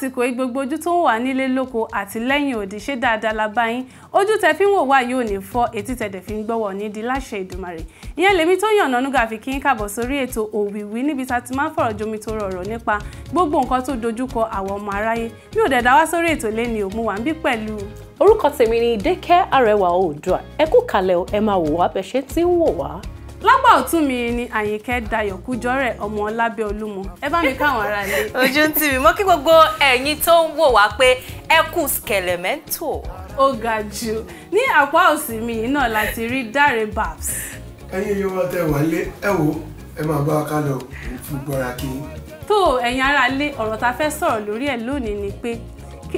àsìkò gbogbo ojú tó ń wà nílé lóko àti lẹ́yìn òdì ṣé dáadáa la bá yín ojú tẹ́ fi ń wò wá yóò ní fọ́ etí tẹ́ dẹ̀ fi ń gbọ́wọ́ ní di láṣẹ Èdùmàrè ìyẹn lèmi Tóyìn Ọ̀nànúgà fi kí yín káàbọ̀ sórí ètò Òwìwí níbi tá ti máa ń fọ̀rọ̀ jomi tó rọrọ̀ nípa gbogbo nǹkan tó dojúkọ àwọn ọmọ aráyé mi ò dẹ̀ dá wá sórí ètò lẹ́ni ò mú wà ń bí pẹ̀lú. Orúkọ tèmi ni Dékẹ́ Arẹwà Oòduà ẹ kú kalẹ̀ o ẹ máa wò wá bẹ́ẹ̀ ṣe tí ń wò wá. Lápá ọ̀tún mi ni Àyìnkẹ́ Dayọ̀ Kújọ́rẹ̀ ọmọ Lábẹ́ Olúmọ ẹ bá mi káwọn ará ilé. Ojú ń tì mí mo kí gbogbo ẹ̀yin tó ń wò wá pé ẹ kú skẹlẹ̀mẹ́ntò. Ó ga jù ní àpá òsì mi yìí náà láti rí Dáre Babs. Ẹ̀yin yóò wá tẹ̀ wá lé ẹ wò ẹ máa bá a ká lọ fún gbọ́ra kí. Tó ẹ̀yin ará ilé ọ̀rọ̀ tá fẹ́ sọ̀rọ̀ lórí ẹ̀ lónìí ni pé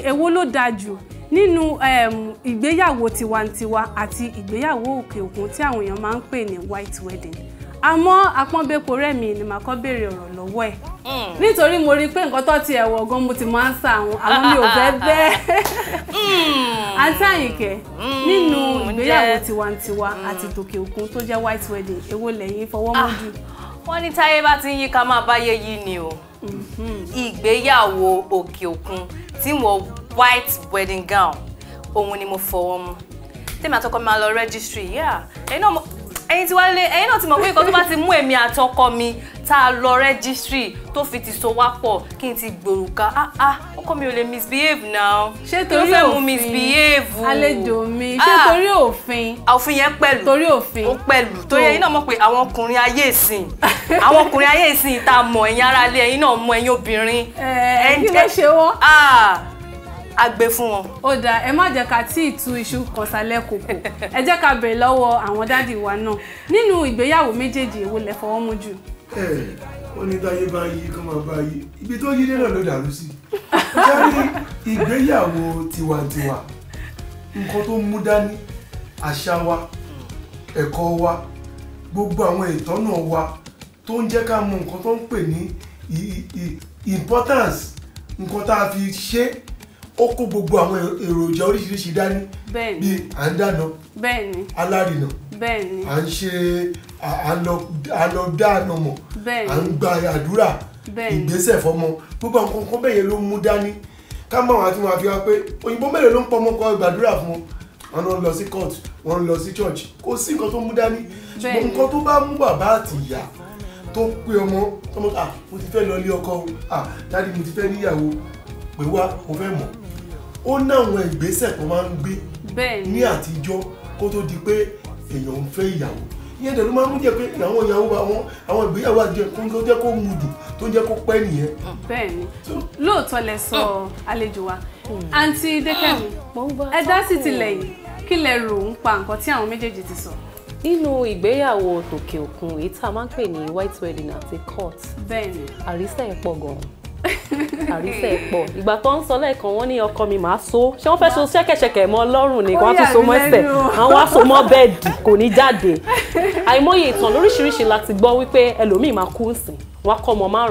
èwo ló dáa jù nínú ìgbéyàwó tiwantiwa àti ìgbéyàwó òkè òkun tí àwọn èèyàn máa ń pè ní white wedding àmọ́ apọ́nbẹ́po rẹ̀mí ni màá kọ́ béèrè ọ̀rọ̀ lọ́wọ́ ẹ̀ nítorí mo rí i pé nǹkan tó ti ẹ̀wọ̀ gan mo ti máa ń sa àwọn mi ò fẹ́ bẹ́ẹ̀ àǹtí Àyìnkẹ́ nínú ìgbéyàwó tiwantiwa àti tòkè òkun tó jẹ́ white wedding èwo lẹ́yìn fọwọ́ mú jù. Wọ́n ní táyé bá ti ń yí ká máa báyé yí ni o ìgbéyàwó òkè òkun tí mo white wedding gown òun ni mo fọwọ́ mú tèmi àtọkọ mi máa lọ registry ẹ̀yin tí wá lé ẹ̀yin náà ti mọ̀ pé nǹkan tó bá ti mú èmi àtọkọ mi tá a lọ registry tó fi ti so wá pọ̀ kí n ti gbòrùka ọkọ mi ò lè misbehave now ṣé torí òfin àlejò mi ṣé torí òfin yẹn pẹ̀lú torí òfin ó pẹ̀lú torí ẹ̀yin náà mọ̀ pé àwọn ọkùnrin ayé ìsìn tá a mọ̀ ẹ̀yin ará ilé ẹ̀yin náà mọ̀ ẹ̀yin obìnrin kí ló ṣe wọ́n agbe fún wọn. Ó dáa ẹ má jẹ́ ká tí ì tú iṣu kan sálẹ̀ kòkò ẹ jẹ́ ká bẹ̀rẹ̀ lọ́wọ́ àwọn dádì wa náà nínú ìgbéyàwó méjèèjì èwo lẹ fọwọ́ mú jù. Wọ́n ní táyé bá yí kó máa bá yí ibi tó yí dé náà ló dàrú sí. Jáde ìgbéyàwó tiwantiwa nǹkan tó mú dání àṣà wa ẹ̀kọ́ wa gbogbo àwọn ìtọ́nà wa tó ń jẹ́ ká mọ nǹkan tó ń pè ní importance nǹkan tá a fi ṣe ó kó gbogbo àwọn èròjà oríṣiríṣi dání bí à ń dáná alárinà à ń ṣe à lọ dáná mọ̀ à ń gba àdúrà ìgbésẹ̀ fọmọ gbogbo àwọn kankan bẹ́ẹ̀ yẹn ló mú dání ká mọ̀ wọn àti wọn àfi wá pé òyìnbó mélòó ló ń pọ̀ ọmọkọ gbàdúrà fún wọn wọn lọ sí court wọn lọ sí church kò sí nǹkan tó mú dání ṣùgbọ́n nǹkan tó bá mú bàbá àti ìyá tó pé ọmọ mo ti fẹ́ lọ ilé ọkọ dáàdi mo ti fẹ́ níyàwó pé wá mo fẹ́ mọ̀ ó náwọn ìgbésẹ̀ tó máa ń gbé ní àtijọ́ kó tó di pé èèyàn ń fẹ́ ìyàwó ìyẹn dẹ̀ ló máa ń jẹ́ pé àwọn ìgbéyàwó àjẹ́ tó jẹ́ kó mú dùn tó jẹ́ kó pẹ́ nìyẹn. Bẹ́ẹ̀ni lóòótọ́ lẹ sọ àlejò wa àǹtí Dékẹ́mi ẹ dá sí tilẹ̀ yìí kí lẹ rò ń pa nǹkan tí àwọn méjèèjì ti sọ. Nínú ìgbéyàwó tòkè òkun èyí tá a máa ń pè ní white wedding àti court àrísẹ̀ ẹ̀ pọ̀ gan-an àrísẹ̀ pọ̀ ìgbà tó ń sọ lẹ́ẹ̀kan wọ́n ní ọkọ mi máa so ṣé wọ́n fẹ́ so ṣẹ́kẹ̀ṣẹkẹ̀ mọ́ lọ́rùn ni wọ́n á tún so mọ́ ẹsẹ̀ àwọn á so mọ́ bẹ́ẹ̀dì kò ní jáde àìmọye ìtàn lóríṣiríṣi láti gbọ́ wípé ẹlòmíì máa kú nsìn wọ́n á kọ́ ọmọ 5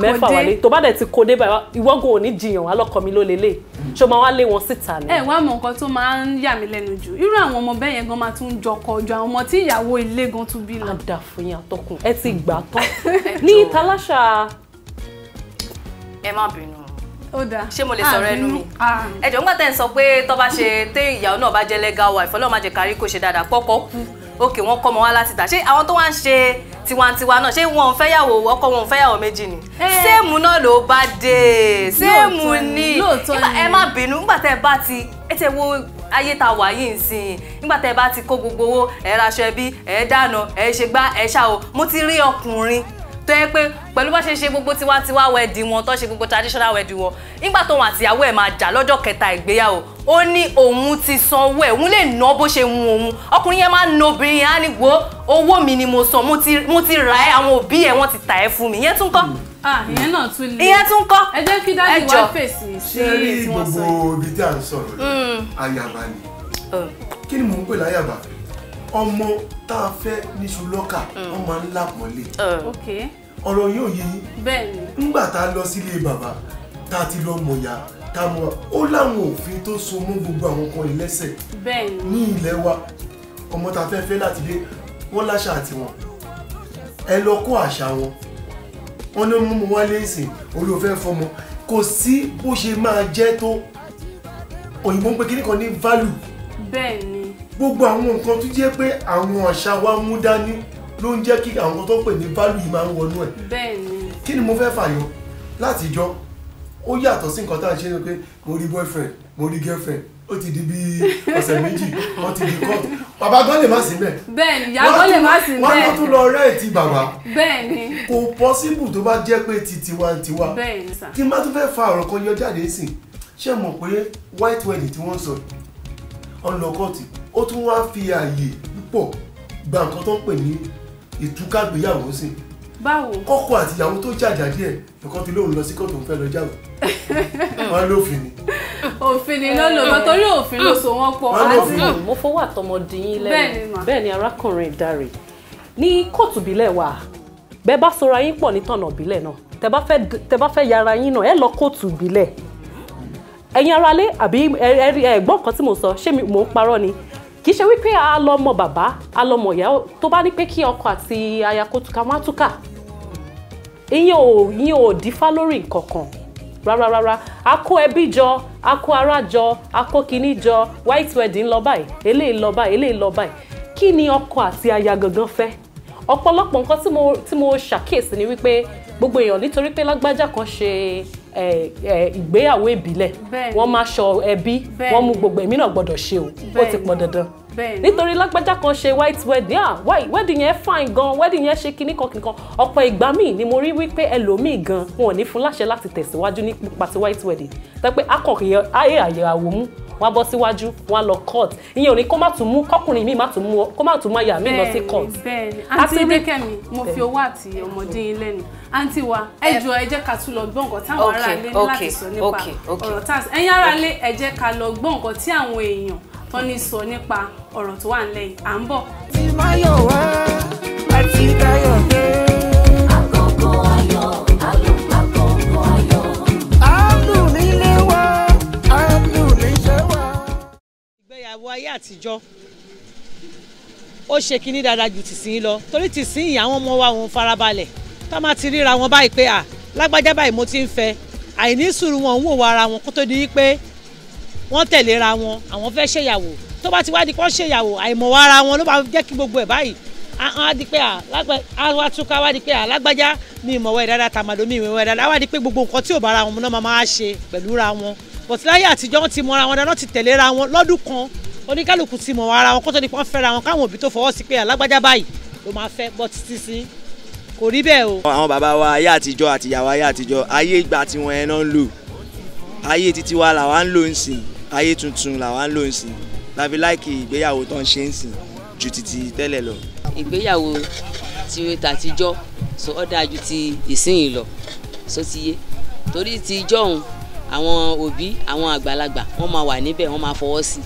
mẹ́fà wálé tó bá dẹ̀ ti kó dé báyìí ìwọ́gùn ò ní jiyàn wá lọ́kọ mi ló lélẹ̀ ṣó máa wá lé wọn síta ni. Ẹ wá mọ nǹkan tó máa ń yà mí lẹ́nu jù irú àwọn ọmọ bẹ́ẹ̀ yẹn gan máa tún jọkọ ju àwọn ọmọ tí ìyàwó ilé gan tún bí lọ. àdàfún yín àtọkùn ẹ ti gbà tán ní taláṣà. Ẹ má bínú. Ó dáa. Ṣé mo lè sọ̀rọ̀ ẹnu mi? Ẹ jọ̀ọ́ nígbà tẹ́ ń sọ pé tó bá ṣe té ìyàwó náà bá jẹ́ legal wife Ọlọ́run má jẹ́ kárí kó ṣe dáadáa pọ́kọ́ kú òkè wọ́n kọ́ ọmọ wá láti tà ṣé àwọn tó wá ń ṣe tiwantiwa náà ṣé wọn ò fẹ́yàwó ọkọ wọn ò fẹ́yàwó méjì ni séèmù náà ló bá dé séèmù ni ẹ má bínú nígbà tẹ́ bá ti ẹ tẹ́ wo ayé ta wà yìí nsìn nígbà tẹ́ bá ti kó gbogbo owó ẹ raṣọ ẹbí ẹ dáná ẹ ṣe gbá ẹ ṣàwò mo ti rí ọkùnrin tó yẹ pé pẹ̀lú bá ṣe gbogbo tiwantiwa wedding wọn tó ṣe gbogbo traditional wedding wọn nígbà tóun àtìyàwó ẹ̀ máa jà lọ́jọ́ kẹta ìgbéyàwó ó ní òun ti sanwó ẹ̀ òun lè ná bó ṣe wù òun ọkùnrin yẹn máa ń na obìnrin yẹn á ní wo owó mi ni mo san mo ti rà ẹ́ àwọn òbí ẹ̀ wọ́n ti tà ẹ́ fún mi ìyẹn tún kọ́. Ìyẹn náà tún lè ìyẹn tún kọ́. ẹ jẹ́ kí dájú wá fèsì sí ilé tí wọ́n sọ yìí. gbogbo ibi tí à ń sọ̀rọ̀ ayaba ni kí ni mò ń pè láyàbá ọmọ tá a fẹ́ níṣu lọ́kà wọ́n máa ń lápọ̀nlé ọ̀rọ̀ yóò yé yín. Bẹ́ẹ̀ni. Nígbà tá a lọ sílé bàbá tá a ti lọ mọ̀yà tá a mọ̀ ó láwọn òfin tó so mọ́ gbogbo àwọn kan ìlẹ́sẹ̀. Bẹ́ẹ̀ni. Ní ilẹ̀ wa ọmọ tá a fẹ́ fẹ́ láti lé wọ́n láṣà àti wọn ẹ lọ kó àṣà wọn wọ́n ní mú wálé ìsìn olóòfẹ́ fọmọ kò sí bó ṣe máa jẹ́ tó òyìnbó ń pe kíní kan ní value. bẹ́ẹ̀ ni. gbogbo àwọn nǹkan tó jẹ́ pé àwọn àṣà wa mú dání ló ń jẹ́ kí àwọn nǹkan tó pè ní value yìí máa ń wọnú ẹ̀. bẹ́ẹ̀ ni. kí ni mo fẹ́ fàyọ látijọ́ ó yàtọ̀ sí nǹkan tá à ń ṣe ni pé mo rí boyfriend mo rí girlfriend ó ti di bí ọ̀sẹ̀ méjì wọ́n ti di court bàbá gan lè má sí bẹ́ẹ̀. bẹ́ẹ̀ ni ìyá gan lè má sí bẹ́ẹ̀. wọ́n á tún lọ rẹ́ẹ̀tì bàbá. bẹ́ẹ̀ ni. kò possible tó bá jẹ́ pé ti tiwantiwa. bẹ́ẹ̀ ni sà. tí n bá tún fẹ́ fa ọ̀rọ̀ kan yọ jáde sìn ṣé mọ̀ pé white wedding tí wọ́n sọ ọ̀nà kọ́ọ̀tì ó tún wá fi ààyè púpọ̀ gba nǹkan tó ń pè ní ìtúkàgbéyàwó sí. báwo. kọ́kọ́ àti ìyàwó tó jàjà díẹ̀ nǹkan tí lóun lọ sí kóòtù ń fẹ́ lọ jáwé wọn lófin ni. òfin ni ló lò lọ torí òfin ló so wọn pọ̀. mo fọwọ́ àtọmọdé yín lẹ́nu bẹ́ẹ̀ ni arákùnrin Dáre ní kóòtù ìbílẹ̀ wa bẹ́ẹ̀ bá sọra yín pọ̀ ní tọ̀nà ìbílẹ̀ náà tẹ́ bá fẹ́ yára yín náà ẹ lọ kóòtù ìbílẹ̀ ẹ̀yin aráalé àbí ẹ̀gbọ́n kan tí mo sọ ṣé mò ń parọ́ ni kì í ṣe wípé a lọ mọ bàbá a lọ mọ ìyá tó bá ní pé kí ọkọ àti aya kó túká má túká ìyẹn ò dífá lórí nǹkan kan rárá a kó ẹbí jọ a kó ará jọ a kó kinní jọ white wedding lọ báyìí eléyìí lọ báyìí eléyìí lọ báyìí kí ni ọkọ àti aya gangan fẹ́ ọ̀pọ̀lọpọ̀ nǹkan tí mo ṣàkíyèsí ni wípé gbogbo èèyàn nítorí pé lágbájá kan ṣe ìgbéyàwó ìbílẹ̀ wọ́n máa ṣọ ẹbí wọ́n mú gbogbo èmi náà gbọ́dọ̀ ṣe o ó ti pọn dandan nítorí lágbájá kan ṣe white wedding wedding yẹn fine gan wedding yẹn ṣe kinní kan ọ̀pọ̀ ìgbà míì ni mo rí wípé ẹlòmíì gan wọn ò ní fún láṣẹ láti tẹ̀síwájú nípa ti white wedding tẹ́ pé akọ̀kìyẹ ayé àyẹ̀wò mú wọ́n á bọ́ síwájú wọ́n á lọ court ìyẹn ò ní kó má tún mú kọkùnrin mi má tún mú àyà mi lọ sí court. bẹ́ẹ̀ni àǹtí Dékẹ́mi mo fi owó àti ọmọdé yín lẹ́nu àǹtí wa ẹ jọ̀ọ́ ẹ jẹ́ ká tún lọ gbọ́ nǹkan táwọn ará ilé ní láti sọ nípa ọ̀rọ̀ tá ẹ̀yin ará ilé ẹ jẹ́ ká lọ gbọ́ nǹkan tí àwọn èèyàn tó ní sọ nípa ọ̀rọ̀ tó wà nílẹ̀ yìí à ń bọ̀. ti máa yọ̀ wá àti káyọ̀ dé. àkókò ayọ̀ àkókò ayọ̀. àlù nílé wa àlù níṣẹ́ wa. ìgbéyàwó ayé àtijọ́ ó ṣe kinní dáadáa ju tìsín lọ torí tìsín àwọn ọmọ wa òun farabalẹ̀ tá má ti ríra wọn báyìí pé lágbájá báyìí mo ti ń fẹ́ àìní sùúrù wọn ń wò wá ara wọn kó tó di pé wọ́n tẹ̀léra wọn àwọn fẹ́ ṣèyàwó tó bá ti wá di kó ṣèyàwó àìmọ̀ wá ara wọn ló bá jẹ́ kí gbogbo ẹ̀ báyìí á di pé wá túká wá di pé lágbájá mi ìmọ̀wọ́ ẹ̀ dáadáa tàmàdó mi ìmọ̀wọ́ ẹ̀ dáadáa wá di pé gbogbo nǹkan tí ò bá ra wọn náà máa ṣe pẹ̀lú ra wọn bọ̀tí láyé àtijọ́ wọn ti mọra wọn dáná ti tẹ̀léra wọn lọ́dún kan oníkálukú ti mọ̀ ara wọn kó tó di pé wọ́n fẹ́ra wọn káwọn òbí tó fọwọ́ sí pé lágbájá báyìí ló máa fẹ́ bọ́tí sísìn kò rí bẹ́ẹ̀ o. àwọn bàbá wa ayé àtijọ́ àti ìyàwó ayé àtijọ́ ayé ìgbà tí wọ́n yẹn náà ń lò ayé títí wa làwa ń lò ń sìn ayé tuntun làwa ń lò ń sìn láfi láìkì ìgbéyàwó tó ń ṣe ń sìn ju títí tẹ́lẹ̀ lọ. ìgbéyàwó ti tàtijọ́ so ó dáa ju ti ìsinyìí lọ so ti yé torí ti ijọ́ òun àwọn òbí àwọn àgbàlagbà wọ́n máa wà níbẹ̀ wọ́n máa fọwọ́ sí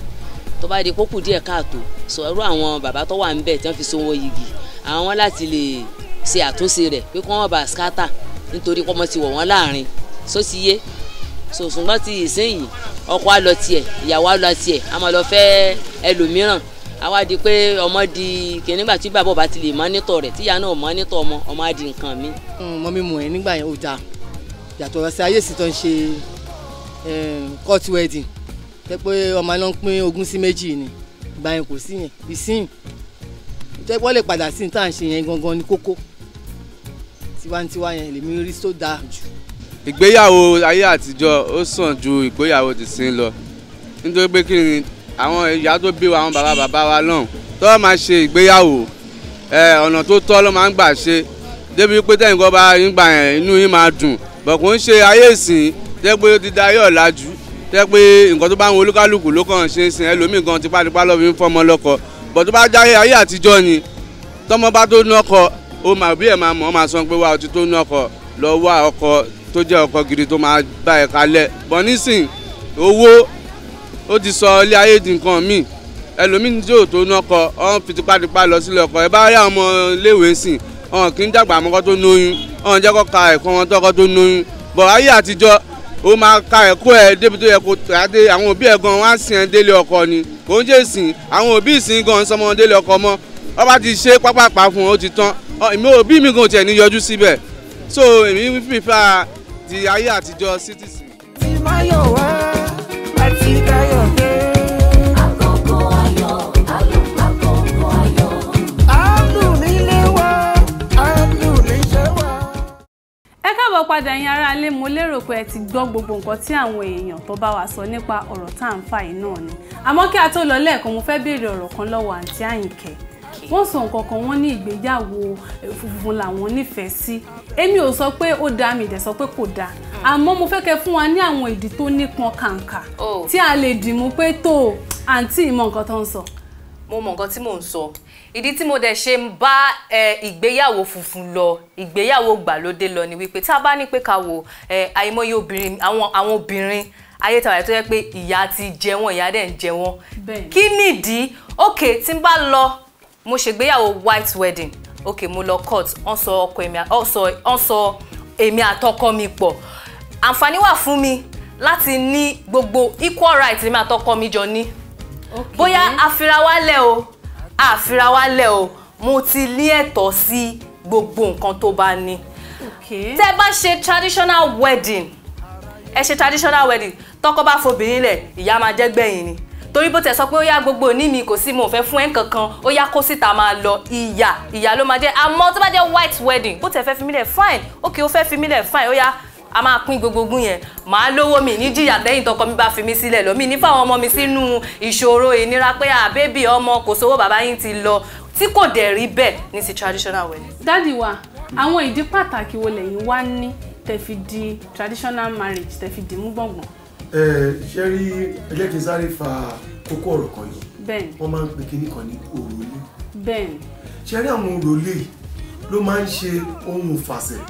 tó bá di kókù díẹ̀ káàtó so irú àwọn bàbá tó wà níbẹ̀ tí wọ́n fi so wọn yìgì àwọn láti lè ṣe àtúnṣe rẹ̀ pé kí wọ́n bá skátà nítorí pọ́nmọ́ ti wọ̀ wọ́n láàrin so ti yé so ṣùgbọ́n ti ìsinyìí ọkọ á lọ tiẹ̀ ìyàwó á lọ tiẹ̀ a máa lọ fẹ́ ẹlòmíràn àwa di pé ọmọ di kì nígbà tí bàbá ọba ti lè mọ́nítọ̀ rẹ̀ tíyà náà mọ́nítọ̀ ọmọ á di nǹkan mi. mọ mi mọ ẹ nígbà yẹn ó dáa yàtọ̀ sí ayé sì tó ń ṣe court wedding tẹ pé ọmọ náà ń pín ogún sí méjì ni ìgbà yẹn kò sí yẹn ìsìn tẹ pé wọ́n lè padà sí ní tá à ń ṣe yẹn gangan ní kókó tiwantiwa yẹn lèmi rí tó dáa jù. ìgbéyàwó ayé àtijọ́ ó sàn ju ìgbéyàwó tìsín lọ nítorí pé kí ni àwọn ìyá tó bí wa àwọn bàbá wa náà tó máa ṣe ìgbéyàwó ọ̀nà tó tọ́ ló máa ń gbà ṣe débi pé tẹ́yìn kan bá yín gbà yẹn inú yín máa dùn bọ̀ kò ń ṣe ayé ìsìn tẹ́ pé ó ti da ayé ọ̀làjú tẹ́ pé nǹkan tó bá ń wo olúkálùkù ló kàn ṣe ń sìn ẹlòmíì gan tipátipá lọ́ fi ń fọ́mọ lọ́kọ bọ̀ tó bá jáde ayé àtijọ́ ni tọ́mọ bá tó nọ́kọ ó máa bí ẹ̀ máa mọ̀ ọ́ máa sọ pé wá ọtí tó nọ́kọ lọ wá ọkọ tó jẹ́ ọkọ gidi tó máa bá ẹ̀ kalẹ̀ bọ̀ nísìn owó ó ti sọ ilé ayé di nǹkan míì ẹlòmíì tí ò tó nọ́kọ ọ́n fi tipátipá lọ sílé ọkọ ẹ bá rí àwọn ọmọ iléèwé sìn ọ̀n kì í dàgbà àmọ́kọ́ tó lóyún ọ̀n jẹ́ kó ka ẹ̀kọ́ wọn tọ́kọ́ tó lóyún bọ̀ ayé àtijọ́ ó máa ka ẹ̀kọ́ ẹ̀ débi tó yẹ kó tàdé àwọn òbí ẹ̀ gan wọ́n á sìn ẹ́ délé ọkọ ni kò ń jẹ́ sìn àwọn òbí ìsìn gan sọmọ délé ọkọ mọ́ ọ bá ti ṣe pápápá fún ó ti tán èmi òbí mi gan tiẹ̀ ní yọjú síbẹ̀ so èmi fífa ti ayé àtijọ́ citizen. Ti máa yọ̀ wá àti káyọ̀dé. Àkókò ayọ̀, àkókò ayọ̀. Àlù nílé wa, àlù níṣẹ́ wa. Ẹ káàbọ̀ padà yín ará ilé. Mo lérò pé ẹ ti gbọ́ gbogbo nǹkan tí àwọn èèyàn tó bá wa sọ nípa ọ̀rọ̀ tá à ń fà yìí náà ni. Àmọ́ kí a tó lọ lẹ́ẹ̀kan mo fẹ́ béèrè ọ̀rọ̀ kan lọ́wọ́ àǹtí Àyìnkẹ́. Wọ́n sọ nǹkan kan, wọ́n ní ìgbéyàwó funfun làwọn nífẹ̀ẹ́ sí. Èmi ò sọ pé ó dáa, mi dẹ̀ sọ pé kò dáa. Àmọ́ mo fẹ́ kẹ́ fún wa ní àwọn ìdí tó nípọn kàǹkà tí a lè dìmú pé tó àǹtí ìmọ̀ nǹkan tó ń sọ. Mo mọ nǹkan tí mò ń sọ. Ìdí tí mo dẹ̀ ṣe ń bá ìgbéyàwó funfun lọ, ìgbéyàwó gbàlódé lọ ni wípé tá a bá ní pé ká wo àìmọye obìnrin, àwọn obìnrin ayé tàwa tó yẹ pé ìyá ti jẹ wọ́n, ìyá dẹ̀ ń jẹ wọ́n. Kí nìdí? Okay, tí n bá lọ mo ṣègbéyàwó white wedding. Okay, mo lọ court, wọ́n sọ èmi àtọkọ mi pọ̀. Àǹfààní wà fún mi láti ní gbogbo equal right èmi àtọkọ mi jọ ní. Bóyá àfirawálẹ̀ o, mo ti ní ẹ̀tọ́ sí gbogbo nǹkan tó bá ní. Tẹ́ bá ṣe traditional wedding, tọkọ bá fobìnrin lẹ̀, ìyá máa jẹ́ gbẹ̀yìn ni. Torí bó tẹ̀ sọ pé ó yá gbogbo ní mi kò sí mo fẹ́ fún ẹ̀ kankan, ó yá kó síta máa lọ, ìyá ló máa jẹ́. Àmọ́ tó bá jẹ́ white wedding, bó tẹ̀ fẹ́ fi mí lẹ̀ fine, okay ó fẹ́ fi mí lẹ̀ fine, ó yá a máa pín gbogbo ogún yẹn. Màá lówó mi ní jìyà lẹ́yìn tọkọ mi bá fi mí sílẹ̀ lọ. Mi ní fáwọn ọmọ mi sínú ìṣòro ìnira pé bébì ọmọ kò sówó bàbá yín ti lọ, tí kò dẹ̀ rí bẹ́ẹ̀ ní ti traditional wedding. Dádì wa, àwọn ìdí pàtàkì wo lẹ́yìn wá ní tẹ́ fi di traditional marriage, tẹ́ fi dì mú gbọ̀ngbọ̀n? Ṣé rí ẹjẹ́ kí n sáré fa kókó ọ̀rọ̀ kan yìí. Bẹ́ẹ̀ni. Wọ́n máa ń pè kíní kan ní òròlé. Bẹ́ẹ̀ni. Ṣé rí àwọn òròlé ló máa ń ṣe ohun ìfàsẹ̀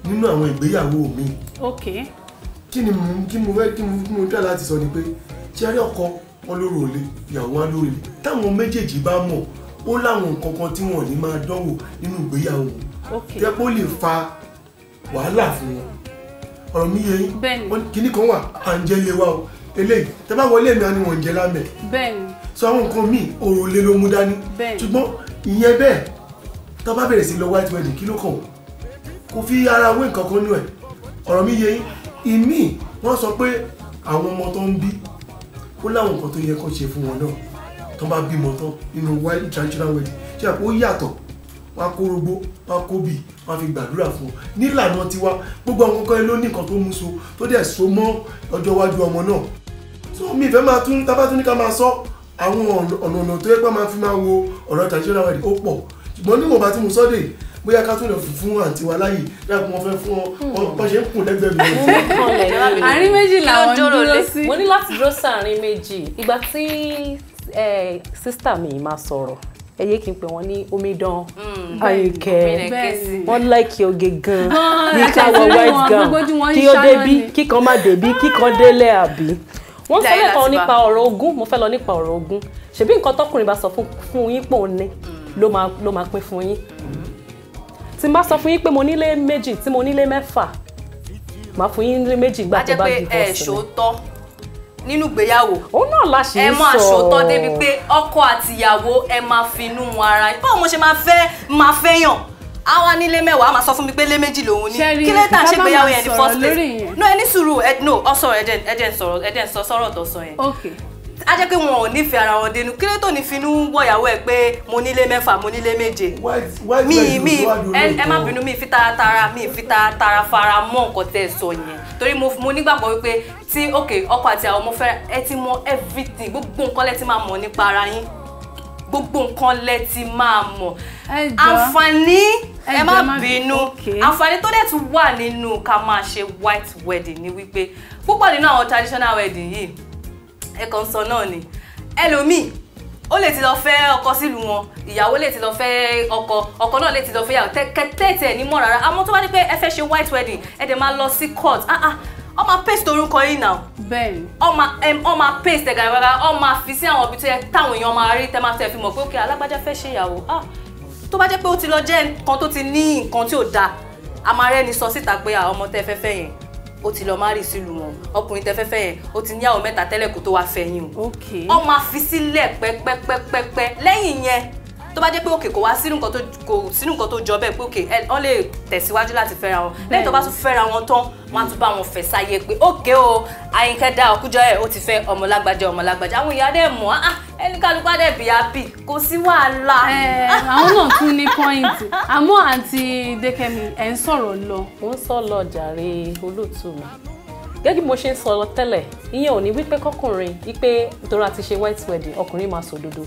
nínú àwọn ìgbéyàwó mi. Okay. Kí mo dá láti sọ ni pé ṣé rí ọkọ wọn ló ròlé, ìyàwó wọn ló ròlé. Táwọn méjèèjì bá mọ̀, ó láwọn nǹkan kan tí wọ́n ní máa dánwò nínú ìgbéyàwó. Tẹ́ kó lè fa wàhálà fún wọn. Ọ̀rọ̀ mi yé yín. Kíní kan wà à ń jẹ́ ilé wa o. Eléyìí tẹ́ bá wọlé mi á ní wọ́n ń jẹ lámẹ̀. Bẹ́ẹ̀ni. So àwọn nǹkan míì òròlé ló mú dání. Ṣùgbọ́n ìyẹn bẹ́ẹ̀ tó bá bẹ̀rẹ̀ sí lọ white wedding kí ló kàn wọ́n? Kò fi ara wé nǹkan kan nú ẹ̀. Ọ̀rọ̀ mi yé yín. Ìmí wọ́n sọ pé àwọn ọmọ tó ń bí ó láwọn nǹkan tó yẹ kó ṣe fún wọn náà tó bá bímọ tán nínú white traditional wedding. Ṣé àpò yàtọ̀? Wọ́n á kó rogbó, wọ́n á kó bì, wọ́n á fi gbàdúrà fún wọn. Nílànà tiwa gbogbo àwọn nǹkan ló ní nǹkan tó mú so tó dẹ̀ so mọ́ ọjọ́ iwájú ọmọ náà. So mi ìfẹ́ máa tún tábà tún ní ká máa sọ àwọn ọ̀nà tó yẹ pé máa fi máa wo ọ̀rọ̀ traditional wedding ó pọ̀. Ṣùgbọ́n níwọ̀n bá tí mo sọ́ dé bóyá ká tún lọ fún àǹtí wa láyè dákun wọn fẹ́ fún ọ bá ṣe ń kùn lẹ́gbẹ̀ẹ́ mi. Àárín méjì làwọn dúró sí. Mo ní láti dúró sáàárín méjì. Ìgbà tí sísítà mi máa sọ̀rọ̀, ẹ yé kí n pè wọ́n ní omidan Àyìnkẹ́. Wọ́n láìkí oge gan. Ní ká wọ white gown, kí ó débí, kíkan má débí, kíkan délé àbí. Wọ́n sọ lẹ́kọ̀ọ́ nípa ọ̀rọ̀ ogún, mo fẹ́ lọ nípa ọ̀rọ̀ ogún. Ṣebí nǹkan tọkùnrin bá sọ fún yín pò ní ló máa pín fún yín. Tí n bá sọ fún yín pé mo nílé méjì, tí mo nílé mẹ́fà, màá fún yín nílé méjì gbà tó bá di bọ́ọ̀sì. A jẹ́ pé ẹ ṣòótọ́ nínú ìgbéyàwó. Òun náà la ṣe ń sọ. Ẹ máa ṣòótọ́ débi pé ọkọ àti ìyàwó ẹ máa finú wọn ara yín. Báwo mo ṣe máa fẹ́ yàn? Àwa nílé mẹ́wàá máa sọ fún mi pé lé méjì lòun ní. Kí lè tà ṣe ìgbéyàwó yẹn ní first place? No, ẹ ní sùúrù, ẹ̀dẹ̀ sọ̀rọ̀ tó sọ yẹn. Okay. A jẹ́ pé wọn ò nífẹ̀ẹ́ ara wọn dénú. Kí lè tó ní finú wọ̀yàwó ẹ̀ pé mo nílé mẹ́fà, mo nílé méje. Ẹ má bínú, mi fi taratara fara mọ́ nǹkan tẹ́ ẹ sọ yẹn. Torí mo nígbàgbọ́ wípé tí ọkọ àti àwọn ọmọ fẹ́ ẹ ti mọ everything, gbogbo nǹkan lẹ ti máa mọ̀ nípa ara yín. Gbogbo nǹkan lẹ ti máa mọ̀. Àǹfààní ẹ má bínú. Àǹfààní tó dẹ̀ tún wà nínú ká máa ṣe white wedding ni wípé púpọ̀ nínú àwọn traditional wedding yìí ẹ̀kan sọ náà ni ẹlòmíì ó lè ti lọ fẹ́ ọkọ sílùú wọn, ìyàwó lè ti lọ fẹ́ ọkọ náà lè ti lọ fẹ́ ìyàwó tẹ́tẹ́ ní mọ́ rárá. Àmọ́ tó bá ní pé ẹ fẹ́ ṣe white wedding ẹ dẹ̀ máa lọ sí court. Ó máa paste orúkọ yìí náà. Bẹ́ẹ̀ni. Ó máa paste ẹ̀gà ìrora, ó máa fi sí àwọn ibi tó yẹ táwọn èèyàn máa rí tẹ́ máa tẹ̀ fi mọ̀ pé ókè alágbájá fẹ́ ṣe ìyàwó. Tó bá jẹ́ pé ó ti lọ jẹ́ nǹkan tó ti ní nǹkan tí ò dáa, a máa rẹ́ni sọ síta pé ọmọ tẹ́ fẹ́ yẹn ó ti lọ marry sílùú wọn, ọkùnrin tẹ́ fẹ́ yẹn ó ti níyàwó mẹ́ta tẹ́lẹ̀ kó tó wá fẹ́ yín o. Ó máa fi sílẹ̀ pẹ́pẹ́pẹ́pẹ́. Lẹ́yìn yẹn tó bá jẹ́ pé òkè kò wá sínú nǹkan tó jọ bẹ́ẹ̀ pé òkè wọ́n lè tẹ̀síwájú láti fẹ́ra wọn lẹ́yìn tó bá tún fẹ́ra wọn tán wọ́n á tún bá wọn fẹ̀ sáyé pé òkè o Àyìnkẹ́ dá Ọkújọ́yè ó ti fẹ́ ọmọ lágbájá àwọn ìyá dẹ̀ mọ̀ ẹni kálukú á dẹ̀ bí happy kò sí wàhálà. àwọn náà tún ní pọ́ìntì àmọ́ àǹtí Dékẹ́mi ẹ̀ ń sọ̀rọ̀ lọ. mo ń sọ lọ jàre olóòtú mi gẹ́gẹ́ bí mo ṣe ń sọ lọ tẹ́lẹ̀ ìyẹn ò ní wípé kọkùnrin wípé nítorí a ti ṣe white wedding ọkùnrin máa sòdodo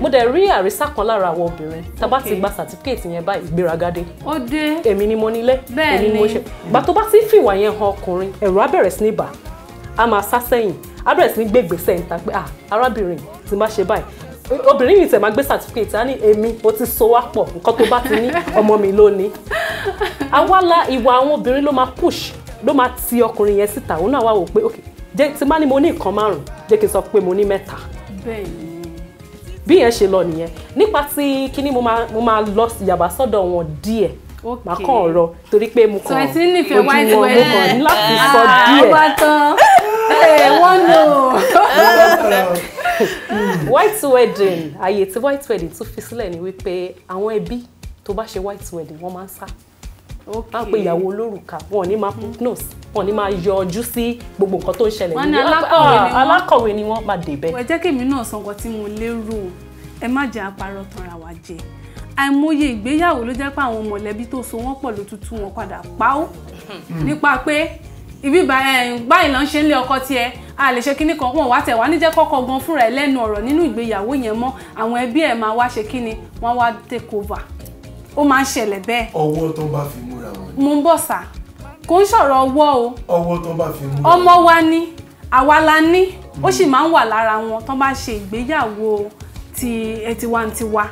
mo dẹ̀ rí àrísà kan lára àwọn obìnrin tá bá ti gba certificate yẹn báyìí ìgbéragádé ó dé èmi ni mo nílé èmi ni mo ṣe gbà tó bá ti fìwà yẹn hàn ọkùnrin ẹ̀rù á bẹ̀rẹ̀ sí ní bà á máa sá sẹ́yìn á bẹ̀rẹ̀ sí ní gbé ìgbésẹ̀ níta pé arábìnrin tí má ṣe báyìí obìnrin yìí tẹ̀ máa gbé certificate á ní èmi mo ti so wá pọ̀ nǹkan tó bá ti ní ọmọ mi ló ní àwàlà ìwà àwọn obìnrin ló máa push ló máa ti ọkùnrin yẹn síta òun náà wá wò pé ok jẹ́ tí má ní mo ní nǹkan 5 jẹ́ kí n sọ pé mo ní 3 bí yẹn ṣe lọ nìyẹn nípa tí kíní mo máa lọ yàbá sọ́dọ̀ wọn díẹ̀ máa kàn ọ̀rọ̀ torí pé mo kàn ojú wọn mo kàn láti sọ díẹ̀ wọ́n lò white wedding àyè tí white wedding tún fi sílẹ̀ ni wípé àwọn ẹbí tó bá ṣe white wedding wọ́n máa ń sá wọ́n pe ìyàwó olórùka wọn ní máa nose wọn ní máa yọ ojú sí gbogbo nǹkan tó ń ṣẹlẹ̀ nílé alákọ̀wé ni wọ́n máa débẹ̀. ẹ jẹ́ kí èmi náà sọ nǹkan tí mo lérò ẹ má jẹ́ àparọ́ tanra wa jẹ àìmọye ìgbéyàwó ló jẹ́ pé àwọn mọ̀lẹ́bí tó so wọ́n pọ̀ ló tutù wọn padà pa ó nípa pé ibi báyìí ló ń ṣe ń lé ọkọ tiẹ̀ a lè ṣe kíní kan wọn wá tẹ̀ wá níjẹ́ kọ́kọ́ gan fúnra ẹ̀ lẹ́nu ọ̀rọ̀ nínú ìgbéyàwó yẹn mọ́ àwọn ẹbí ẹ̀ máa wá ṣe kíni wọ́n wá take over ó máa ń ṣẹlẹ̀ bẹ́ẹ̀. ọwọ́ tó bá fi múra wọn. mo ń bọ̀ sá kò ń sọ̀rọ̀ ọwọ́ o. ọwọ́ tó bá fi múra wọn. ọmọ wa ní àwa la ní ó sì máa ń wà lára wọn tó bá ṣe ìgbéyàwó tiwantiwa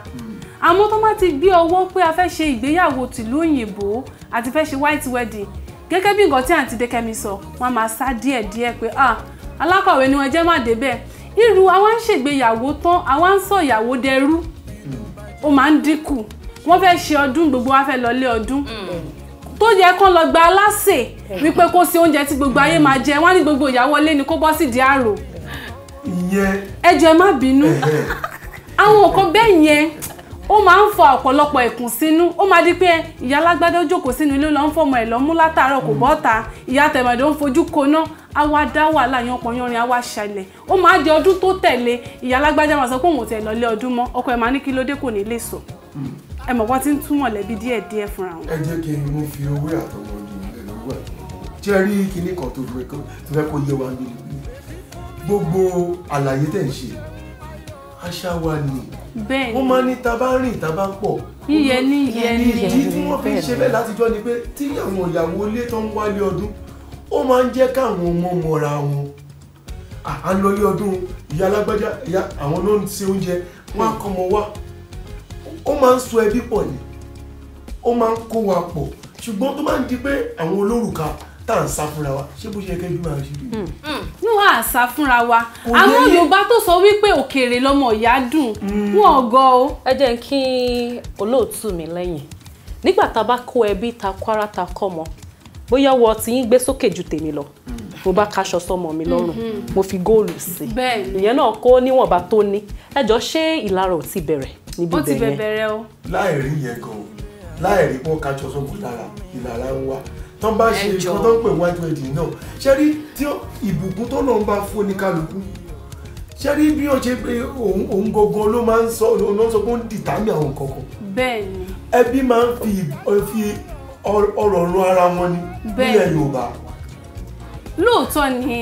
àmọ́ tó bá ti gbé ọwọ́ pé a fẹ́ ṣe ìgbéyàwó tìlú òyìnbó àti fẹ́ ṣe white wedding gẹ́gẹ́ bí nǹkan tí àǹtí Dékẹ́mi sọ wọ́n máa sá díẹ̀díẹ̀ pé alákọ̀wé ni wọ́n jẹ́ má débẹ̀ irú àwa ń ṣègbéyàwó tán àwa ń sọ ìyàwó dẹrú ó máa ń dínkù wọ́n fẹ́ ṣe ọdún gbogbo wa fẹ́ lọlé ọdún tó yẹ kán lọ gba aláṣẹ wípé kó sí oúnjẹ tí gbogbo ayé máa jẹ wọ́n ní gbogbo ìyàwó ilé ni kó bọ́ sí di àrò ẹ jọ̀ọ́ ẹ má bínú àwọn nǹkan bẹ́ẹ̀ yẹn ó máa ń fa ọ̀pọ̀lọpọ̀ ẹ̀kùn sínú ó máa di pé ìyá alágbádá ó jókòó sínú ilé lọ ń fọmọ ẹ̀ lọ́mú látàárọ̀ kò bọ́ta ìyá tẹ̀mọ̀dé ń fojú koná àwa dá wàhálà yanpọ̀yanrin àwa ṣẹlẹ̀ ó máa di ọdún tó tẹ̀lé ìyá alágbádá máa sọ pé òun ò tẹ̀ lọlé ọdún mọ́ ọkọ ẹ̀ máa ní kí ló dé kò ní lè sọ ẹ mọ̀ wọ́n ti ń túmọ̀ lẹ́bi díẹ̀díẹ̀ fúnra wọn. ẹ jẹ́ kí n mú fi owó àtọwọ́ di ilẹ̀ lọ́wọ́ ẹ̀ tí ẹ rí kinní kan tó fẹ́ kó yé wa nílé gbogbo àlàyé tẹ̀ ń ṣe àṣà wa ni wọ́n máa ní tá bá rìn tá bá pọ̀ yíyẹ ní ìdí tí wọ́n fi ń ṣe bẹ́ẹ̀ látijọ́ ni pé tí àwọn ìyàwó ilé tó ń wálé ọdún ó máa ń jẹ́ káwọn ọmọ mọ̀ra wọn à ń lọlé ọdún ìyá alágbájá ìyá àwọn ló ń ṣe oúnjẹ wọn á kọ́ ọmọ wá ó máa ń so ẹbí pọ̀ ni ó máa ń kó wa pọ̀ ṣùgbọ́n tó máa ń di pé àwọn olórùka tá à ń sá fúnra wa ṣé bó ṣe kẹ́jú máa ṣe rí. ní wàá sá fúnra wa àwọn Yorùbá tó sọ wípé òkèèrè lọmọ ìyá dùn wọn gọ o. ẹ jẹ́ kí olóòtú mi lẹ́yìn nígbà tá a bá kó ẹbí ta kó ara ta kọ́ mọ́ bóyá wọ́n ti ń gbé sókè ju tèmi lọ mo bá kaṣọ sọmọ mi lọ́rùn mo fi góòlù sí ìyẹn náà kó níwọ̀nba tó ní ẹjọ́ ṣé ìlara ò ti bẹ̀rẹ̀ níbi bẹ̀rẹ̀ ó ti bẹ̀rẹ̀ o. láì rí yẹn gan láì rí pọ́n kaṣọ sọmọ lára ìlara ń wá tán bá ṣe nǹkan tó ń pè white wedding náà ṣe rí tí ìbùkún tó lọ́n bá fún oníkálukú ṣe rí bí ó ṣe pé òun gangan ló máa ń sọ ló ń sọ pé ó ń dìtámì àwọn kankan. bẹ́ẹ̀ni. ẹbí máa ń fi ọ̀rọ̀ ran ara wọn ní nílẹ̀ Yorùbá. lóòótọ́ ni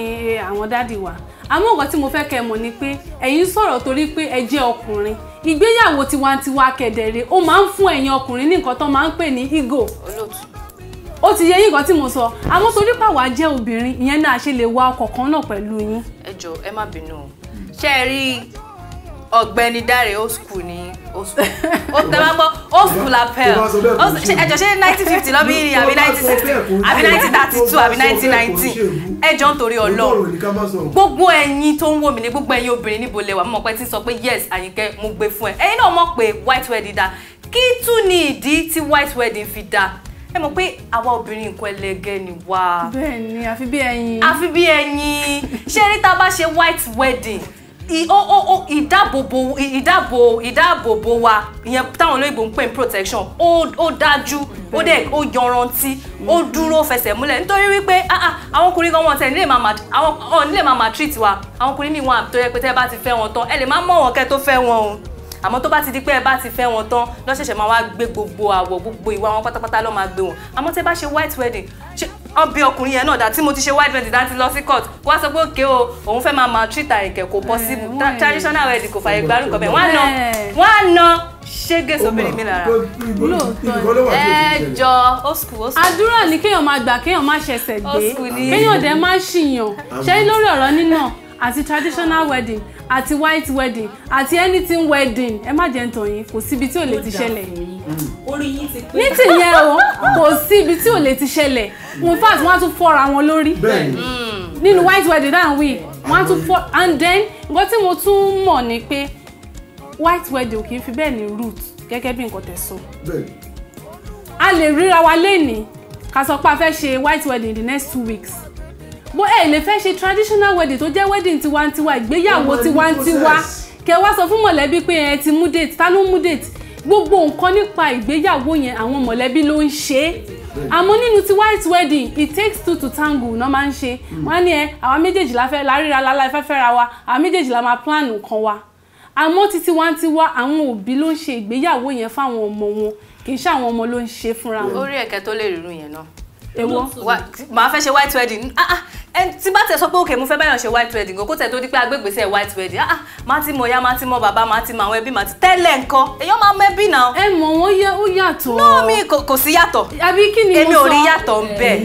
àwọn dádì wa àmọ́ nǹkan tí mo fẹ́ kẹ́ mọ̀ ni pé ẹ̀yin sọ̀rọ̀ torí pé ẹ jẹ́ ọkùnrin ìgbéyàwó tiwantiwa kẹ̀dẹ̀rẹ̀ ó máa ń fún ẹ̀yin ọkùnrin ní nǹkan tó máa ń pè ní ego ó ti yẹ yín nǹkan tí mo sọ àmọ́ torí pàwọ́ jẹ́ obìnrin ìyẹn náà ṣe lè wa ọkọ̀ kan náà pẹ̀lú yín. ẹ jọ̀ọ́ ẹ má bínú ṣé ẹ rí Ọ̀gbẹ́ni Dáre old school ní old school ó tẹ máa gbọ́ old school apel ẹ jọ̀ọ́ ṣé 1950 lọ bí àbí 1960 àbí 1932 àbí 1990 ẹ jọ̀ọ́ nítorí Ọlọ́run gbogbo ẹ̀yin tó ń wò mí ní gbogbo ẹ̀yin obìnrin níbo lẹ wà mo mọ̀ pé tí ń sọ pé yes Àyìnkẹ́ mo gbé fún ẹ ẹ̀yin náà mọ̀ pé white wedding dá kí tún ní ìdí tí white wedding fi dá ẹ mọ̀ pé àwa obìnrin nǹkan ẹlẹgẹ́ ni wá. bẹ́ẹ̀ni àfi bí ẹyin. àfi bí ẹyin ṣé ní tá a bá ṣe white wedding ìdáàbòbò wa ìyẹn táwọn olóyìnbó ń pè ní protection ó dájú ó dẹ̀ ó yanrantí ó dúró fẹsẹ̀ múlẹ̀ nítorí wípé àwọn ọkùnrin kan wọn tẹ̀ nílé máa maltreat wa àwọn ọkùnrin míì wọn tó yẹ pé tẹ́ bá ti fẹ́ wọn tán ẹ lè má mọ̀ wọn kẹ́ tó fẹ́ wọn o àmọ́ tó bá ti di pé ẹ bá ti fẹ́ wọn tán lọ́sẹ̀ṣẹ̀ máa wá gbé gbogbo àwọ̀ gbogbo ìwà wọn pátápátá ló máa gbé wọn àmọ́ tẹ́ bá ṣe white wedding ọbẹ̀ ọkùnrin yẹn náà dá tí mo ti ṣe white wedding dá ti lọ sí court wá sọ pé òkè o òun fẹ́ máa maltreat àìkẹ́ kò possible traditional wedding kò fàyè gbárùkọ bẹ́ẹ̀ wọ́n á na ṣége sóbìnrin mi lára ẹjọ́ old school. àdúrà ní kéèyàn máa gbà kéèyàn má ṣẹ̀ṣẹ̀ gbé kéèyàn dẹ̀ má ṣìyàn ṣé lórí ọ̀rọ̀ nínà àti traditional wedding àti white wedding àti anything wedding ẹ má jẹ́ ntàn yín kò síbi tí ò lè ti ṣẹlẹ̀ orí yín ti pé ní tìyẹn o kò síbi tí ò lè ti ṣẹlẹ̀ in fact wọ́n á tún fọ́ra wọn lórí nínú white wedding náà wí wọ́n á tún fọ́ and then nǹkan tí mo tún mọ̀ ni pé white wedding kì í fi bẹ́ẹ̀ ní root gẹ́gẹ́ bí nǹkan tẹ̀ sọ a lè ríra wa lénìí ká sọ pé a fẹ́ ṣe white wedding in the next 2 weeks bó ẹ lè fẹ́ ṣe traditional wedding tó jẹ́ wedding tiwantiwa ìgbéyàwó tiwantiwa kẹ wá sọ fún mọ̀lẹ́bí pé ẹ ti mú date ta ló mú date gbogbo nǹkan nípa ìgbéyàwó yẹn àwọn mọ̀lẹ́bí ló ń ṣe é àmọ́ nínú ti white wedding it takes 2 to tango náà máa ń ṣe wọ́n ní àwọn méjèèjì la fẹ́ láríra lálá ìfẹ́ fẹ́ra wa àwọn méjèèjì la máa plan nǹkan wa àmọ́ ti tiwantiwa àwọn òbí ló ń ṣe ìgbéyàwó yẹn fáwọn ọmọ wọn kì í ṣe àwọn ọmọ ló ń ṣe fúnra wọn. orí ẹ̀kẹ́ tó lè rírun yẹn náà. èwo màá fẹ́ ṣe white wedding tí bá tẹ sọ pé òkè mo fẹ́ báyọ̀ ṣe white wedding kó tẹ̀ tó di pé agbègbèsẹ̀ white wedding má ti mọ̀ ya má ti mọ̀ bàbá má ti mọ̀ àwọn ẹbí má ti tẹ́lẹ̀ nǹkan èèyàn máa mọ ẹbí náà. ẹ mọ̀ wọ́n ó yàtọ̀. náà mi kò sí yàtọ̀. àbí kí ni mo sọ èmi ò rí yàtọ̀ ń bẹ̀.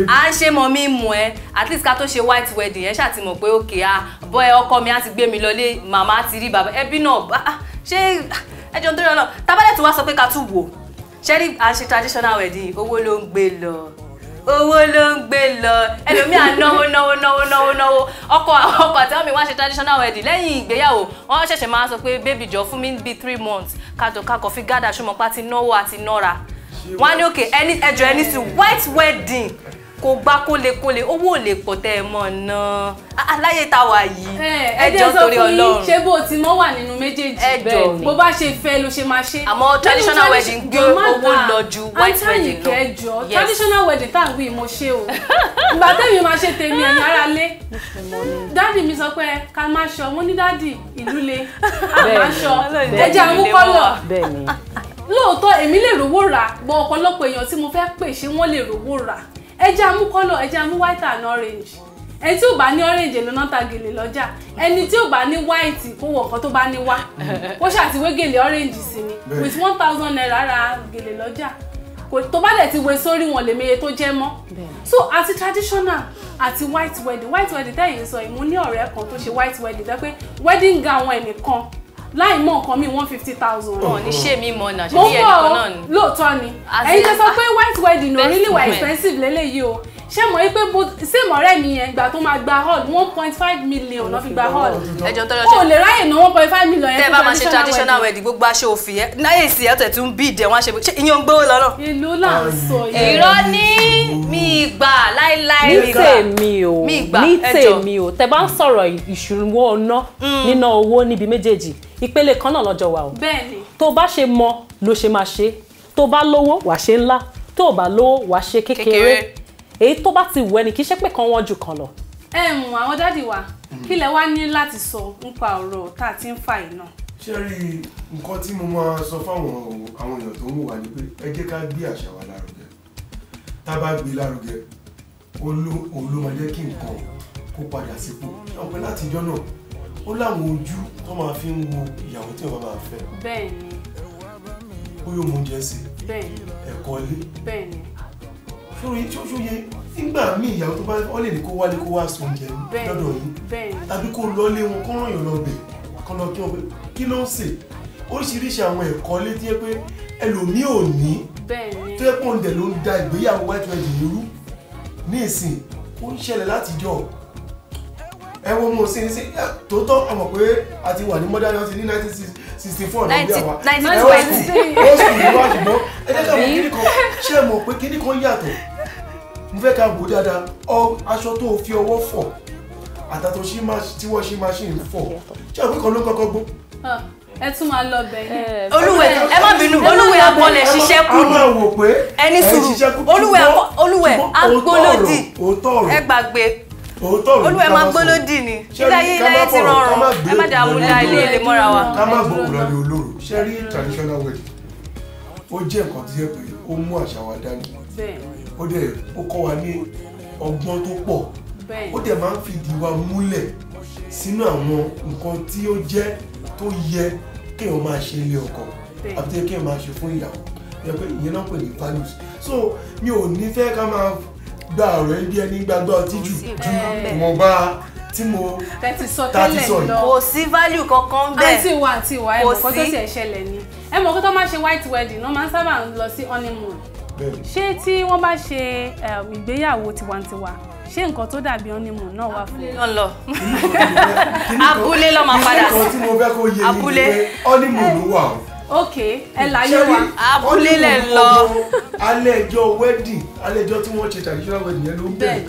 à ń ṣe mọ̀ mi mọ̀ ẹ́ at least ká tó ṣe white wedding ẹ ṣáà ti mọ̀ pé òkè bọ́ ẹ ọkọ mi á ti gbé mi lọlé màmá ti rí bàbá ẹbí náà ṣé ẹjọ́ nítorí ọ̀nà tábàlẹ̀ tí wàá sọ pé ká tún wò ṣé rí à ń ṣe traditional wedding owó ló ń gbé lọ ẹlòmíà náwó ọkọ àti ọmọ mi wá ṣe traditional wedding lẹ́yìn ìgbéyàwó wọ́n ṣẹ̀ṣẹ̀ máa sọ pé baby jọ fún mi bí 3 months kákọ̀ fi gádà ṣùgbọ́n pa ti náwó àti nọ́ra wọ́n á ní òkè ẹjọ́ ẹni sí white wedding kò gbá kólekóle owó ò lè pọ̀ tẹ́ ẹ mọ̀ náà aláyé tá wà yìí ẹjọ́ torí Ọlọ́run ṣé bó ti mọ́ wà nínú méjèèjì ẹjọ́ bó bá ṣe fẹ́ ló ṣe máa ṣe. àmọ́ traditional wedding gbé owó lọ ju white wedding lọ. àǹtí traditional wedding tá à ń wí mo ṣe o ìgbà tẹ́mi máa ṣe tèmi ẹ̀yìn ara lé dáàdì mi sọ pé ká má ṣọ mo ní dáàdì ìlú le àmà ṣọ ẹjẹ àmúkọ́lọ̀ lóòótọ́ èmi lè rówó rà gbọ́ ọ̀pọ̀lọpọ̀ èèyàn tí mo fẹ́ pè ṣé wọ́n lè rówó rà ẹjẹ amú kọ́lọ̀ ẹjẹ amú white and orange ẹni tí ò bá ní orange ló ná ta gèlè lọ́jà ẹni tí ò bá ní white kó wọ nǹkan tó bá ní wá ó ṣàtiwé gèlè orange sí ni with 1000 naira ra gèlè lọ́jà tó bá dẹ̀ ti wé sórí wọn lè meye tó jẹ́ mọ́ so àti traditional àti white wedding tẹ́yìn sọ ìmú ní ọ̀rẹ́ kan tó ṣe white wedding tẹ́ pé wedding gown ẹnìkan láì mọ nǹkan mi 150,000. ọ̀ ní ṣé mi mọ̀ náà ṣe bí ẹnìkan náà ni. lóòótọ́ ni ẹ̀yin tẹ́ sọ pé white wedding ò really were expensive lélẹ́yìí o ṣé mọ̀ wípé same ọ̀rẹ́ mi yẹn ìgbà tó máa gba hall 1.5 million ló fi gba hall. ẹjọ́ tó lọ ṣe o lè ráyè ná 1.5 million yẹn tẹ́ bá máa ṣe traditional wedding gbogbo aṣọ òfì yẹn náà èsì ẹ̀ tẹ̀ tún bí ìdẹ̀ wọn ṣe ṣé ìyẹn ń gbówó lọ́nà. èlò là ń sọ yẹn. irọ́ ní mi gbà láíláí ní tèmi o tẹ́ bá ń sọ̀rọ̀ ìṣúwó ọ̀nà níná owó níbi méjèèjì ìpele kan náà lọ́jọ́ wa o. bẹ́ẹ̀ni. tó bá ṣe mọ ló ṣe máa ṣe tó bá lówó wàá ṣe ńlá tó bá lówó wàá ṣe kékeré èyí tó bá ti wù ẹni kì í ṣe pé kan wọ́n ju kan lọ. àwọn dádì wa kí lẹ wá ní láti sọ nípa ọ̀rọ̀ tá a ti ń fà yìí náà. ṣé rí nǹkan tí mo máa sọ fáwọn èèyàn tó ń wò wá ni pé ẹ jẹ́ ká gbé àṣà wa lárugẹ tá a bá gbé lárugẹ òun ló máa jẹ́ kí nǹkan kó padà sípò ọ̀pẹ láti ìjọ náà ó láwọn ojú tó máa fi ń wo ìyàwó tí wọ́n máa fẹ́. bẹ́ẹ̀ni. ó yóò mú oúnjẹ sí. bẹ́ẹ̀ni. ẹ̀kọ́ ilé. bẹ́ẹ̀ni. ṣóye nígbà míì ìyàwó tó bá wọ́n lè ní kó wálé kó wá sọ oúnjẹ lọ́dọ̀ yín. bẹ́ẹ̀ni. tàbí kó lọlé wọn kó ràn yàn lọ bẹ̀ kó lọ kí wọn pé kí ló ń sè oríṣiríṣi àwọn ẹ̀kọ́ ilé tí yẹ pé ẹlòmíì ò ní. bẹ́ẹ̀ni. tó yẹ pé òun dẹ̀ ló ń da ìgbéyàwó white wedding irú ní ìsìn ó ń ṣẹlẹ̀ látijọ́ ẹ wo mo sin sí tòótọ́ ọmọ pé a ti wà ní modern house ní 1964 náà bí àwa 1920 ó sì ní wá ṣùgbọ́n ẹ jẹ́ ká mọ̀ kíní kan ṣé ẹ mọ̀ pé kíní kan yàtọ̀ mo fẹ́ ká wò dáadáa aṣọ tó fi ọwọ́ fọ̀ àtàtọ̀ tí wọ́n ṣe machine fọ̀ ṣé àpé kan ló kọ́kọ́ gbó. ẹ tún máa lọ bẹ̀yẹn. olúwẹ̀ ẹ má bínú olúwẹ̀ agbọ́lẹ̀ ṣiṣẹ́ kù a máa wò pé ẹni sùúrù olúwẹ̀ agbólódì ẹ gbàgbé olúwẹ̀ máa gbólódì ni ilé ti rọrùn ẹ má dàá múlá ilé ilé mọ́ra wa. ká má gbókùn lọ ní olóró ṣé rí traditional wedding ó jẹ́ nǹkan tó yẹ pé ó mú àṣà wa dání ó kọ́ wa ní ọgbọ́n tó pọ̀ ó dẹ̀ máa ń fìdí wa múlẹ̀ sínú àwọn nǹkan tí ó jẹ́ tó yẹ kéèyàn máa ṣe ilé ọkọ àbí kéèyàn máa ṣe fún ìyàwó yẹ pé ìyẹn náà pè ní values so mi ò ní fẹ́ ká máa gba ọ̀rọ̀ ẹbí ẹni gbàgbọ́ ọtí ju ìwọ̀nba tí mo tẹ́tí sọ tẹ́lẹ̀ lọ kò sí value kankan bẹ́ẹ̀ àti ìwà ẹ̀ mọ̀ kó tó ṣe ṣẹlẹ̀ ni ẹ mọ̀ kó tó máa ṣe white wedding wọ́n máa ń sábà lọ sí honeymoon ṣé tí wọ́n bá ṣe ìgbéyàwó tiwantiwa ṣé nǹkan tó dàbí honeymoon náà wà fún un. lọ abúlé lọ máa padà sí nǹkan tí mo fẹ́ kó yé ni pé honeymoon ló wà o. ok ẹ láyé wa abúlé lẹ lọ. alẹ́ ẹjọ́ wedding alẹ́ ẹjọ́ tí wọ́n ṣe traditional wedding yẹn ló ń bẹ̀rẹ̀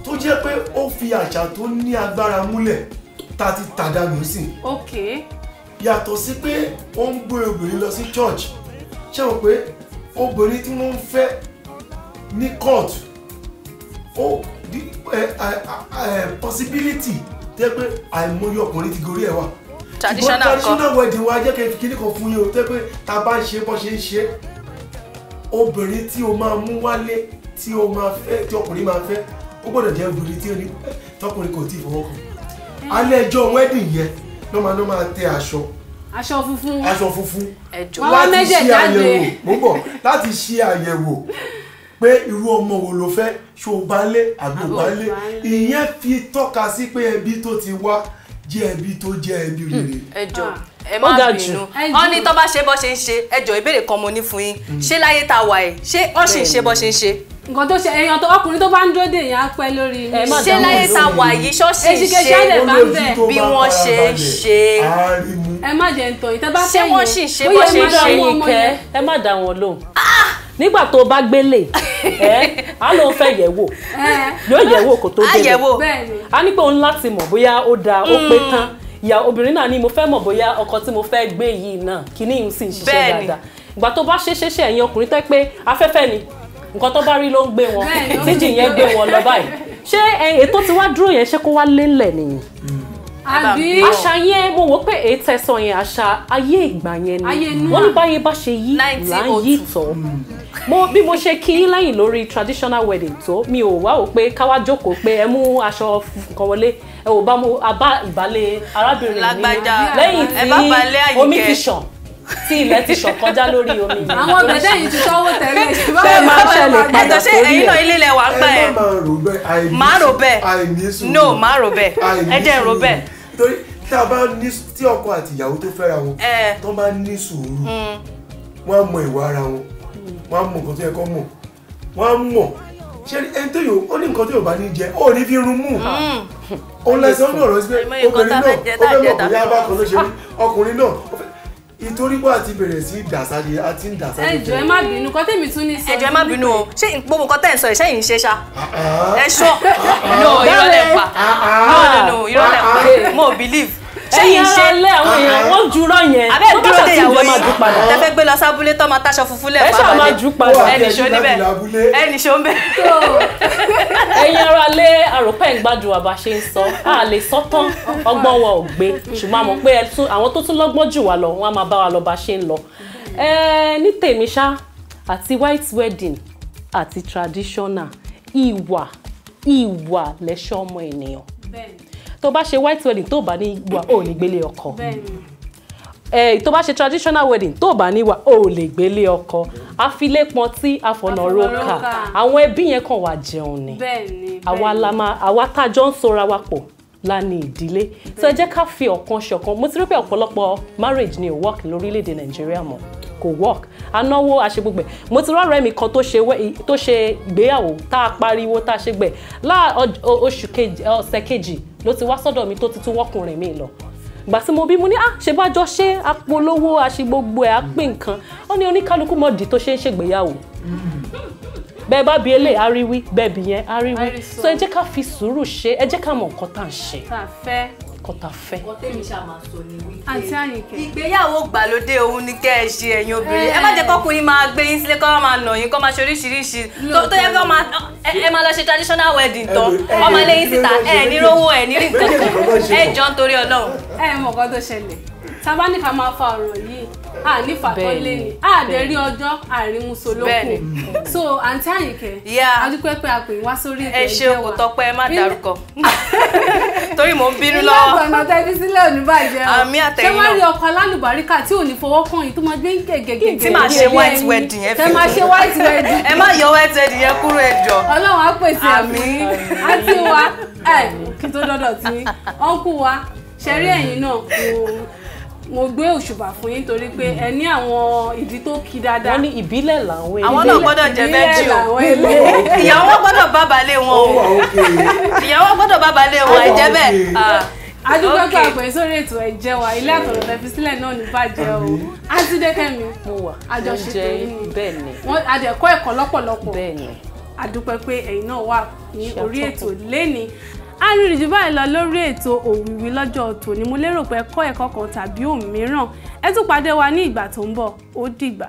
tó jẹ́ pé ó fi àṣà tó ní agbára múlẹ̀ tá a ti tàdánù sí. ok yàtọ̀ sí pé ó ń gbé obìnrin lọ sí church ṣé o pé obìnrin tí wọ́n ń fẹ́ ní court ó possibility tẹ́ pé àìmọye ọkùnrin ti gorí ẹ̀ wá. traditional wedding wa jẹ́ kí kíní kan fún yín o tẹ́ pé tá bá ń ṣe bọ́ ṣe ń ṣe obìnrin tí o máa mú wálé tí o máa fẹ́ tí ọkùnrin máa fẹ́ ó gbọ́dọ̀ jẹ́ obìnrin tí tọkùnrin kò tí ì fọwọ́ kàn. alẹ́ ẹjọ́ wedding yẹn ló máa tẹ aṣọ funfun láti ṣe àyẹ̀wò gbogbo láti ṣe àyẹ̀wò pé irú ọmọ wo ló fẹ́ ṣó o bá lé àbí o bá lé ìyẹn fi tọ́ka sí pé ẹbí tó ti wá jẹ́ ẹbí tó jẹ́ ẹbí rere. ẹ jọ̀ọ́ ẹ má bínú wọ́n ní tó bá ṣe bó ṣe ń ṣe ẹ jọ̀ọ́ ìbéèrè kan mo ní fún yín ṣé láyé tá a wà ẹ̀ ṣé wọ́n sì ń ṣe bó ṣe ń ṣe. nǹkan tó ṣe èèyàn tó ọkùnrin tó bá ń dúró dè yẹn á pẹ́ lórí mi. ṣé láyé tá a wà yìí ṣọ́ọ̀ṣì ń ṣe bí wọ́n ṣe ń ṣe. ẹ má jẹ́ ń tọ́ ìtẹ́ bá ṣé wọ́n sì ń ṣe bó ṣe ń ṣe. ẹ má dá wọn lóhùn nígbà tó bá gbélé á ló ń fẹ́ yẹ̀wò yóò yẹ̀wò kó tó délé á ní pé òun láti mọ̀ bóyá ó dáa ó pé tán ìyá obìnrin náà ni mo fẹ́ mọ̀ bóyá ọkọ tí mo fẹ́ gbé yìí náà kíní yìí sì ń ṣiṣẹ́ dáadáa ìgbà tó bá ṣe ẹ̀yin ọkùnrin tẹ́ pé afẹ́fẹ́ ni nǹkan tó bá rí ló ń gbé wọn tíjì yẹn gbé wọn lọ báyìí ṣé ètò tí wàá dúró yẹn ṣé kó wá lélẹ̀ nìyí. àbí àṣà yẹn mo wò pé èyí tẹ̀sán yẹn àṣà ayé ìgbà yẹn ni wọ́n ní báyé bá ṣe yí là ń yí tọ́ bí mo ṣe kí yín lẹ́yìn lórí traditional wedding tó mi ò wá wò pé káwá jókòó pé ẹ mú aṣọ kan wọlé ẹ ò bá mu abá ìbálẹ̀ arábìnrin mi lẹ́yìn tí omi ti ṣàn tí ilẹ̀ ti ṣàn kọjá lórí omi yẹn. àwọn bẹ̀dẹ̀ yìí ti tọ́wọ́ tẹ́lẹ̀ ṣé máa ṣẹlẹ̀ padà sórí ẹ̀. ẹ̀yin náà ilé ilẹ̀ wà ń gbà ẹ̀ máa rò bẹ́ẹ̀ no máa rò bẹ́ẹ̀ ẹ jẹ́ rò bẹ́ẹ̀. torí tá a bá ní tí ọkọ àti ìyàwó tó fẹ́ra wọn tó bá ní sùúrù wọ́n á mọ ìwà ara wọn wọ́n á mọ nǹkan tó yẹ kó mọ̀ wọ́n á mọ̀ ṣé ẹni tó yòó ó ní nǹkan tó yòó bá ní jẹ ó ní fi rún mú òun lẹ́sẹ̀ ó ní ọ̀rọ̀ sí pé obìnrin náà ó fẹ́ mọ̀ kó yá bá kan ló ṣe rí ọkùnrin náà ìtorí pé àti bẹ̀rẹ̀ sí dàsáde àti ń dàsáde. ẹ jọ̀ọ́ ẹ má bínú kọ́ tèmi tún ní sọ. ẹ jọ̀ọ́ ẹ má bínú o ṣé gbogbo nǹkan tẹ̀ ń sọ ìṣẹ́yìn ń ṣe ṣá. ẹ ṣọ́ no irọ́ lẹ̀ pa no irọ́ lẹ̀ pa mo believe. ẹ̀yin ara lẹ àwọn èèyàn wọ́n jurọ yẹn abẹ́ dúró de ìyàwó yìí tẹ́fẹ́ gbé lọ sábúlé tó máa táṣọ funfun lẹ̀ fà balẹ̀ máa jù padà ẹnì ṣó níbẹ̀ ẹnì ṣó ń bẹ̀. ẹ̀yin ara lẹ àròpẹ́ ń gbádùn àbá ṣe ń sọ a lè sọ tán ọgbọ́n wọn ò gbé ṣùgbọ́n àmọ́ pé àwọn tó tún lọ́gbọ́n jù wá lọ wọ́n á máa bá wa lọ bá ṣe ń lọ. ní tèmi ṣá àti white wedding àti traditional ìwà lẹ́ṣọ́ ọmọ ènìyàn tó bá ṣe white wedding tó bá ní ìwà ò ní gbélé ọkọ tó bá ṣe traditional wedding tó bá ní ìwà ò lè gbélé ọkọ àfilépọn tí àfọ̀nàrókà àwọn ẹbí yẹn kàn wá jẹun ni àwa tájọ ń sora wa pọ̀ la ní ìdílé so ẹ jẹ́ ká fi ọ̀kan ṣọ̀kan mo ti rí pé ọ̀pọ̀lọpọ̀ marriage ni ò work lórílẹ̀‐èdè Nàìjíríà mọ́ kò work anáwó àṣegbègbè mo ti rọrọ ẹmí kan tó ṣe ìgbéyàwó tá a pariwo tá a ṣe gbẹ ọ̀sẹ̀ kejì ló ti wá sọ́dọ̀ mi tó ti tún wọ́kùnrin mi lọ gbà tí mo bí mo ní ṣe bá jọ ṣe apolówó àṣegbogbo ẹ̀ á pín nǹkan ó ní oníkálukú mọ̀dí tó ṣe ń ṣègbéyàwó bẹ́ẹ̀ bá bi eléyìí àríwí bẹ́ẹ̀ bí yẹn àríwí so ẹ jẹ́ ká fi sùúrù ṣe ẹ jẹ́ ká mọ̀ nǹkan tá à ń ṣe. tá a fẹ́. kọ́tà fẹ́. ọtẹ́mi ṣàmà sọ ni wípé àǹtí Àyìnkẹ́. ìgbéyàwó gbàlódé òun ni kẹ́ ẹ ṣe ẹ̀yin obìnrin ẹ má jẹ́ kọ́kùnrin máa gbé yín sílé kọ́ máa nà yín kọ́ máa ṣe oríṣiríṣi tó yẹ kọ́ máa lọ ṣe traditional wedding tán wọ́n máa lé yín síta ẹ̀ ní rówó ẹ̀ ní rí nǹkan kan ẹ̀ jọ nítorí Ọlọ́run. ẹ mọ̀ nǹkan tó ṣẹlẹ̀ tábà ní ká máa fa ọ̀rọ̀ yìí a ní fàtọ́ lẹ́ni a dẹ̀ rí ọjọ́ àrímúsolókun so àǹtí Àyìnkẹ́ adúpẹ́ pé a pè wá sórí ètò ẹ̀jẹ̀ wa ẹ ṣe kò tọpẹ́ ẹ má dárúkọ torí mò ń bínú lọ́wọ́ ilé ọ̀gbọ̀nà tẹ́bí sílẹ̀ ò ní bàjẹ́ o àmì àtẹ̀yìn náà ṣé wọ́n rí ọkọ alálùbáríkà tí ò ní fọwọ́ kàn yín tó máa gbé gègègègè tí máa ṣe white wedding ẹ fi tẹ́ máa ṣe white wedding ẹ má yọ white wedding yẹn kúrò ẹ jọ̀ọ́ Ọlọ́run á pèsè àmì àti wa kí tó dọ́dọ̀ tí ọ̀nkù wa ṣẹ́rí ẹ̀yìn náà mo gbé òṣùbà fún yín torí pé ẹ ní àwọn ìdí tó kí dáadáa. wọ́n ní ìbílẹ̀ làwọn èèyàn. àwọn náà gbọ́dọ̀ jẹ méjì o ìyàwó gbọ́dọ̀ bá balẹ̀ wọn o ìyàwó gbọ́dọ̀ bá balẹ̀ wọn àìjẹ́ bẹ́ẹ̀. adúgbò pé àpè sórí ètò ẹ̀jẹ̀ wa ilé àtọ̀rọ̀ tẹ̀fi sílẹ̀ náà ní bàjẹ́ o àǹtí Dékẹ́mi àjọṣepọ̀ yìí ni wọ́n adẹ̀kọ́ ẹ̀kọ́ lọ́pọ̀lọpọ̀ adúpẹ́ pé ẹ̀yin náà wà ní orí ètò lẹ́ni arìnrìn jù báyìí lọ lórí ètò Òwìwí lọ́jọ́ tòní mo lérò pé ẹ̀kọ́ kan tàbí òmíràn ẹ tún pàdé wa ní ìgbà tó ń bọ̀ ó dìgbà.